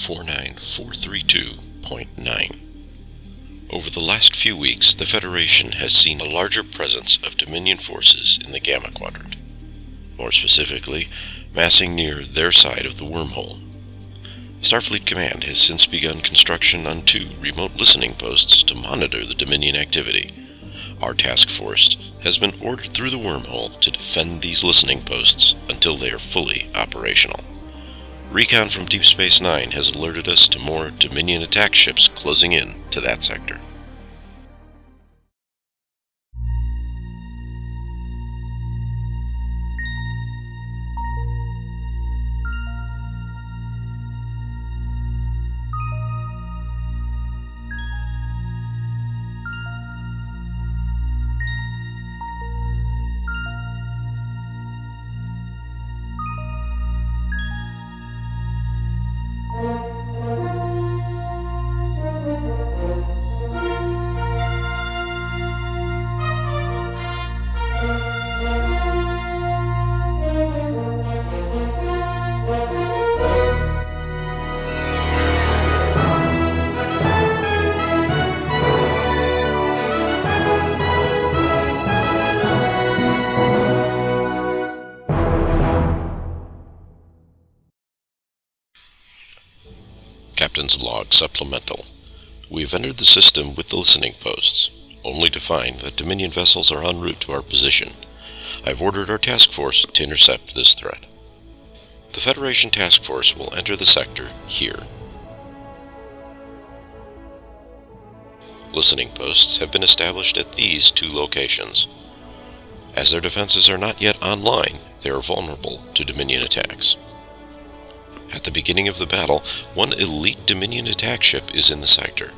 49432.9. Over the last few weeks, the Federation has seen a larger presence of Dominion forces in the Gamma Quadrant. More specifically, massing near their side of the wormhole. Starfleet Command has since begun construction on 2 remote listening posts to monitor the Dominion activity. Our task force has been ordered through the wormhole to defend these listening posts until they are fully operational. Recon from Deep Space Nine has alerted us to more Dominion attack ships closing in to that sector. Captain's Log Supplemental. We have entered the system with the listening posts, only to find that Dominion vessels are en route to our position. I have ordered our task force to intercept this threat. The Federation task force will enter the sector here. Listening posts have been established at these 2 locations. As their defenses are not yet online, they are vulnerable to Dominion attacks. At the beginning of the battle, 1 elite Dominion attack ship is in the sector.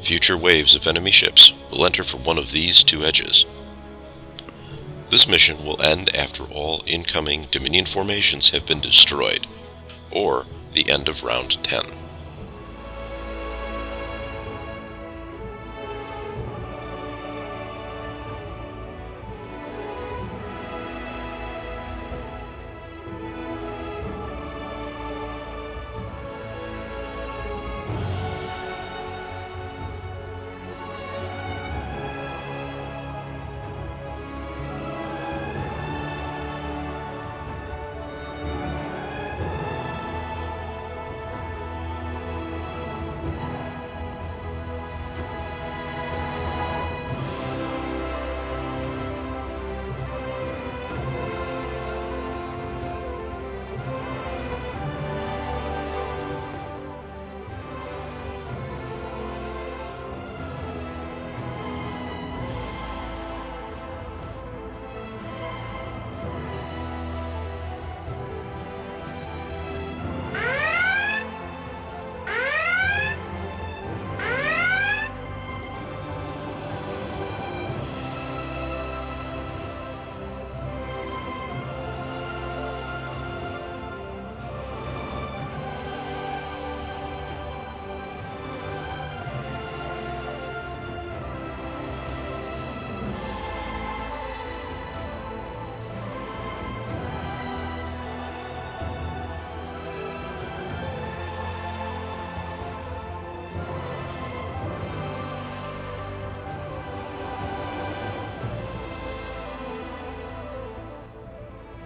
Future waves of enemy ships will enter from one of these 2 edges. This mission will end after all incoming Dominion formations have been destroyed, or the end of Round 10.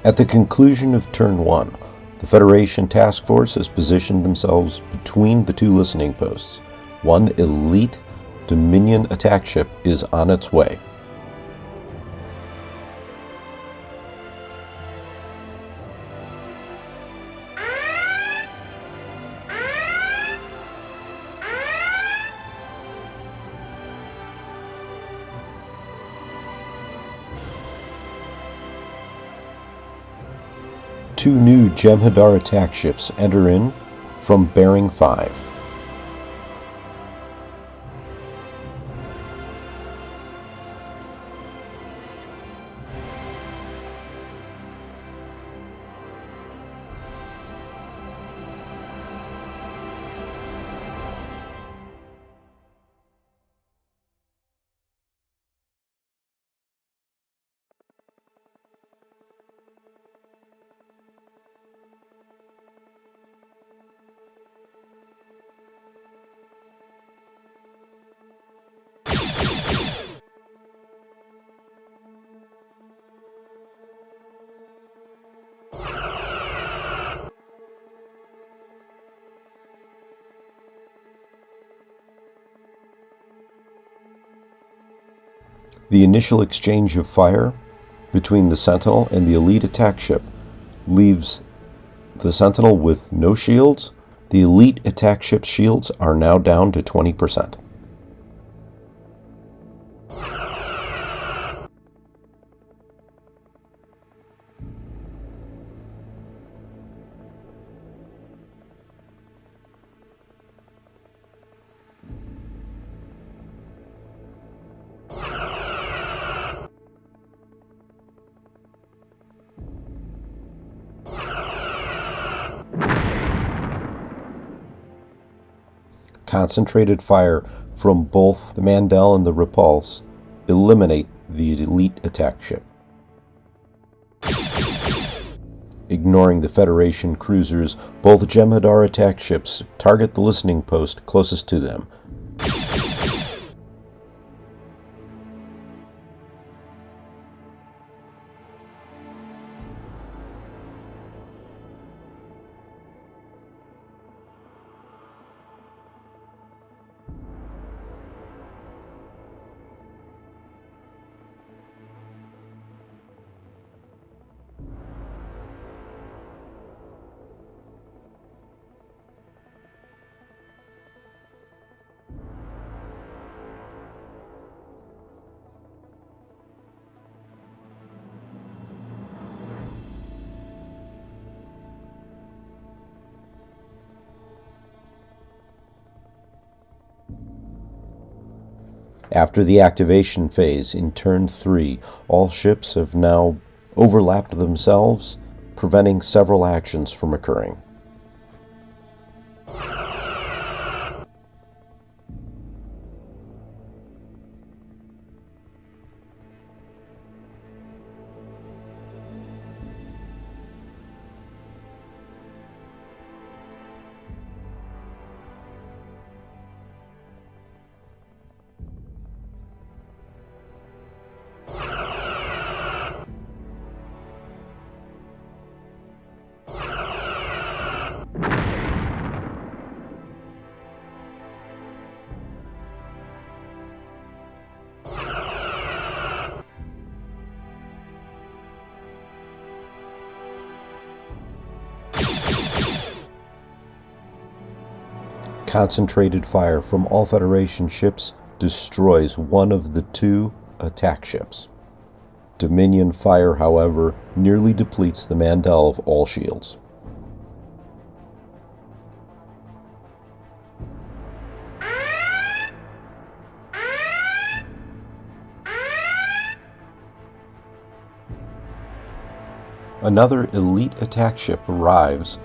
At the conclusion of Turn 1, the Federation Task Force has positioned themselves between the 2 listening posts. 1 elite Dominion attack ship is on its way. Two new Jem'Hadar attack ships enter in from bearing 5. The initial exchange of fire between the Sentinel and the elite attack ship leaves the Sentinel with no shields. The elite attack ship's shields are now down to 20%. Concentrated fire from both the Mandel and the Repulse eliminate the elite attack ship. Ignoring the Federation cruisers, both Jem'Hadar attack ships target the listening post closest to them. After the activation phase in Turn 3, all ships have now overlapped themselves, preventing several actions from occurring. Concentrated fire from all Federation ships destroys one of the two attack ships. Dominion fire, however, nearly depletes the Mandel of all shields. Another elite attack ship arrives,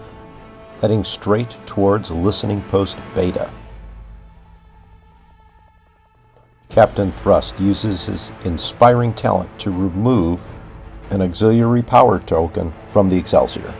heading straight towards listening post Beta. Captain Thrust uses his inspiring talent to remove an auxiliary power token from the Excelsior.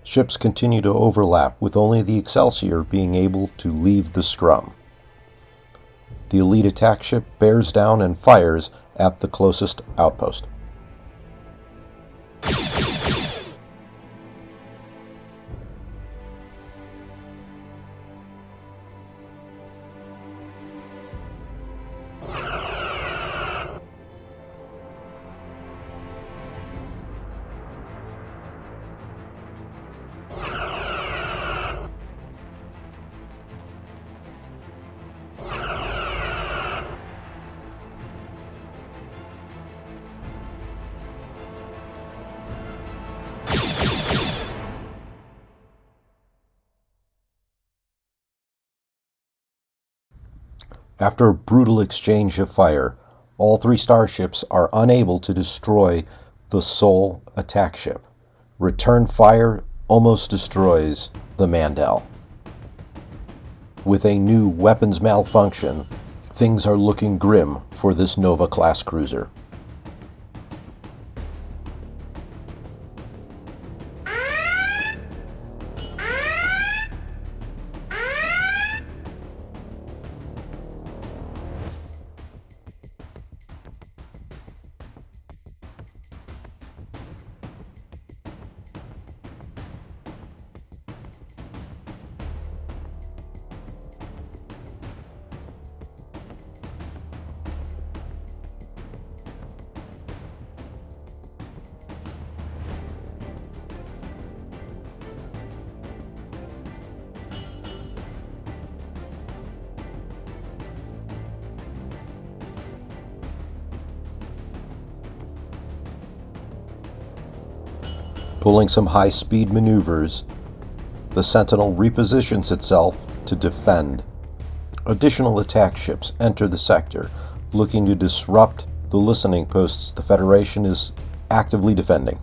Ships continue to overlap, with only the Excelsior being able to leave the scrum. The elite attack ship bears down and fires at the closest outpost. After a brutal exchange of fire, all three starships are unable to destroy the sole attack ship. Return fire almost destroys the Mandel. With a new weapons malfunction, things are looking grim for this Nova-class cruiser. Pulling some high-speed maneuvers, the Sentinel repositions itself to defend. Additional attack ships enter the sector, looking to disrupt the listening posts the Federation is actively defending.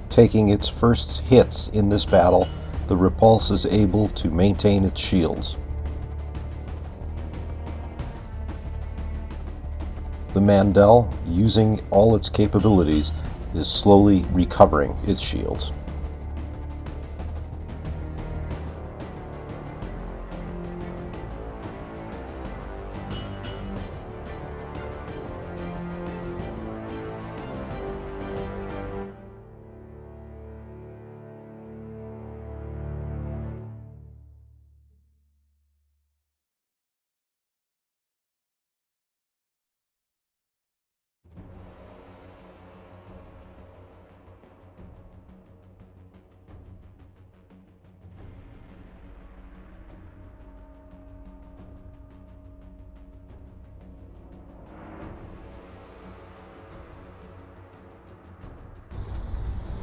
Taking its first hits in this battle, the Repulse is able to maintain its shields. The Mandel, using all its capabilities, is slowly recovering its shields.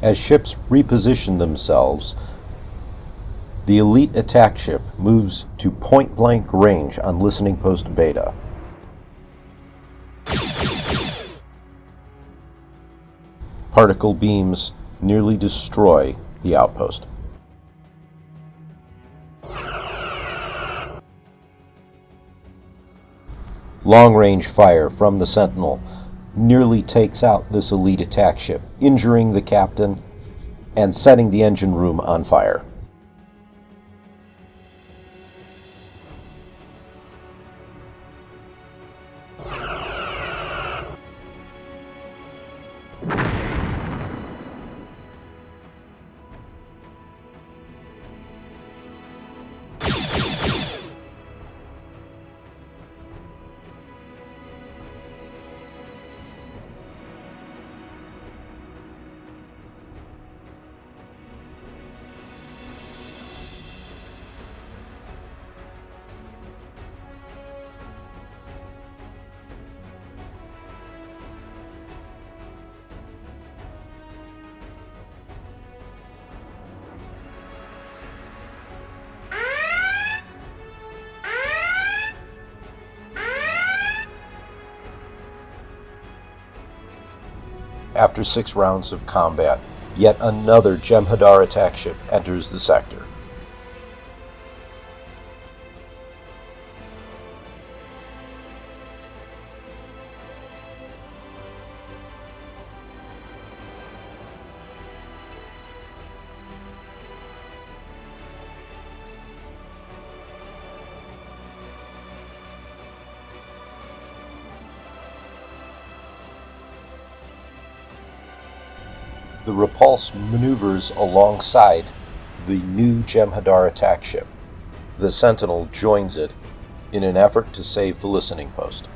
As ships reposition themselves, the elite attack ship moves to point-blank range on listening post Beta. Particle beams nearly destroy the outpost. Long-range fire from the Sentinel nearly takes out this elite attack ship, injuring the captain and setting the engine room on fire. After 6 rounds of combat, yet another Jem'Hadar attack ship enters the sector. The Repulse maneuvers alongside the new Jem'Hadar attack ship. The Sentinel joins it in an effort to save the listening post.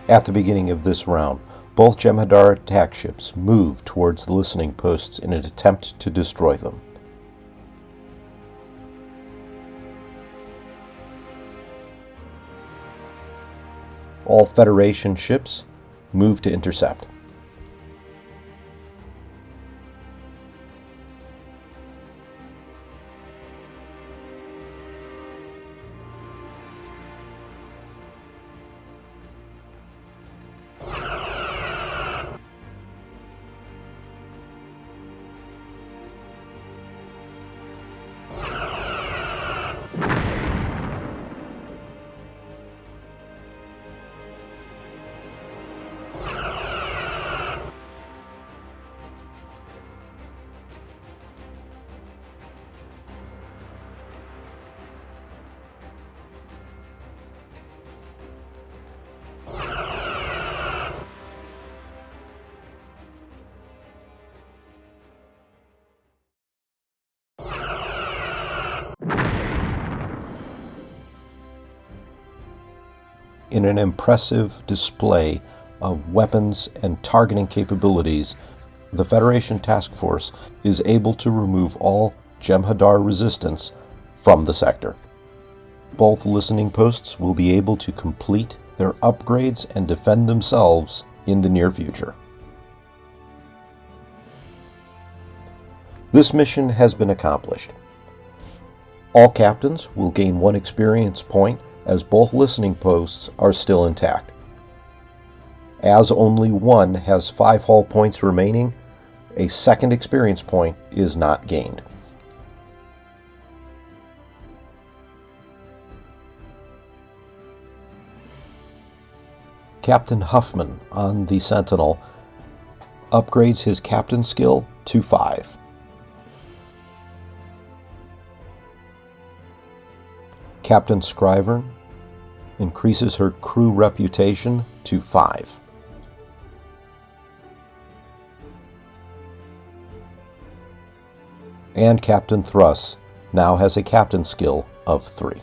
At the beginning of this round, both Jem'Hadar attack ships move towards the listening posts in an attempt to destroy them. All Federation ships move to intercept. In an impressive display of weapons and targeting capabilities, the Federation Task Force is able to remove all Jem'Hadar resistance from the sector. Both listening posts will be able to complete their upgrades and defend themselves in the near future. This mission has been accomplished. All captains will gain 1 experience point as both listening posts are still intact. As only one has 5 hull points remaining, a second experience point is not gained. Captain Huffman on the Sentinel upgrades his captain skill to 5. Captain Scrivern increases her crew reputation to 5. And Captain Thruss now has a captain skill of 3.